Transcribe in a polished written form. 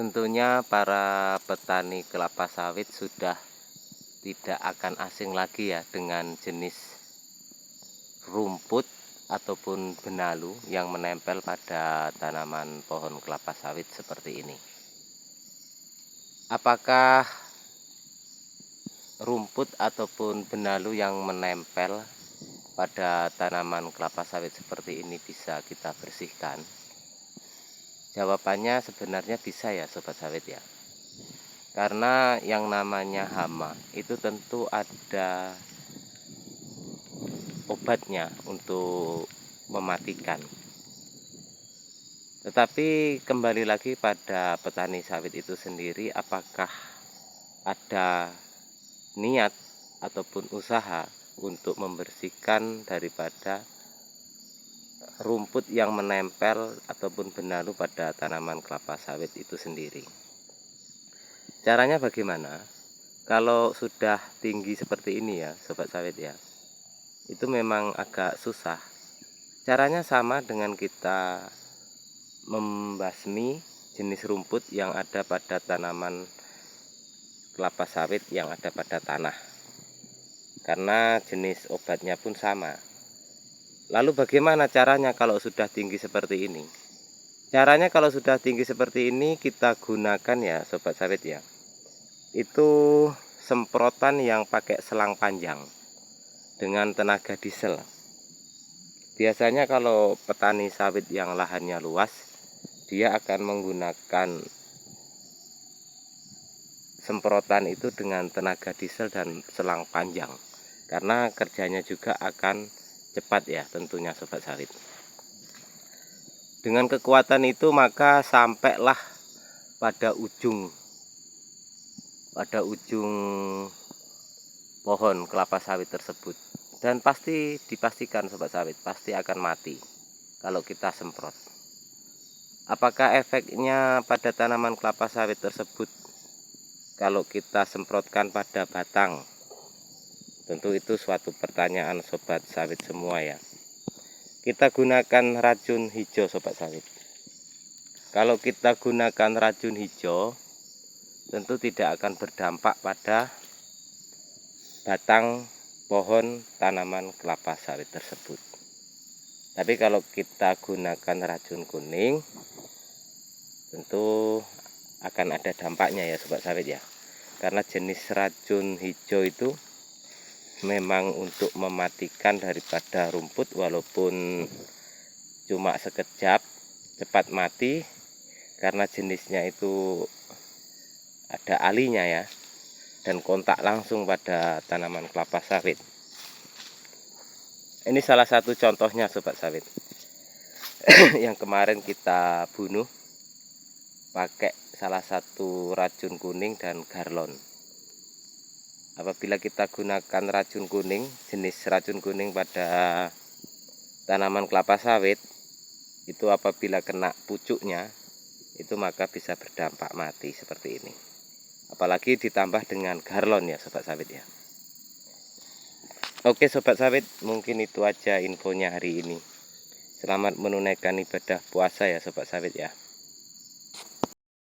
Tentunya para petani kelapa sawit sudah tidak akan asing lagi ya dengan jenis rumput ataupun benalu yang menempel pada tanaman pohon kelapa sawit seperti ini. Apakah rumput ataupun benalu yang menempel pada tanaman kelapa sawit seperti ini bisa kita bersihkan? Jawabannya sebenarnya bisa ya sobat sawit ya. Karena yang namanya hama itu tentu ada obatnya untuk mematikan. Tetapi kembali lagi pada petani sawit itu sendiri, apakah ada niat ataupun usaha untuk membersihkan daripada rumput yang menempel ataupun benalu pada tanaman kelapa sawit itu sendiri. Caranya bagaimana? Kalau sudah tinggi seperti ini ya sobat sawit ya, itu memang agak susah. Caranya sama dengan kita membasmi jenis rumput yang ada pada tanaman kelapa sawit yang ada pada tanah, karena jenis obatnya pun sama. Lalu bagaimana caranya kalau sudah tinggi seperti ini? Caranya kalau sudah tinggi seperti ini kita gunakan ya sobat sawit ya, itu semprotan yang pakai selang panjang dengan tenaga diesel. Biasanya kalau petani sawit yang lahannya luas, dia akan menggunakan semprotan itu dengan tenaga diesel dan selang panjang, karena kerjanya juga akan cepat ya tentunya sobat sawit. Dengan kekuatan itu maka sampailah pada ujung pohon kelapa sawit tersebut, dan pasti dipastikan sobat sawit pasti akan mati kalau kita semprot. Apakah efeknya pada tanaman kelapa sawit tersebut kalau kita semprotkan pada batang? Tentu itu suatu pertanyaan sobat sawit semua ya. Kita gunakan racun hijau sobat sawit. Kalau kita gunakan racun hijau, tentu tidak akan berdampak pada batang pohon tanaman kelapa sawit tersebut. Tapi kalau kita gunakan racun kuning, tentu akan ada dampaknya ya sobat sawit ya. Karena jenis racun hijau itu memang untuk mematikan daripada rumput, walaupun cuma sekejap cepat mati karena jenisnya itu ada alinya ya, dan kontak langsung pada tanaman kelapa sawit. Ini salah satu contohnya sobat sawit yang kemarin kita bunuh pakai salah satu racun kuning dan garlon. Apabila kita gunakan racun kuning, jenis racun kuning pada tanaman kelapa sawit, itu apabila kena pucuknya, itu maka bisa berdampak mati seperti ini. Apalagi ditambah dengan garlon ya sobat sawit ya. Oke sobat sawit, mungkin itu aja infonya hari ini. Selamat menunaikan ibadah puasa ya sobat sawit ya.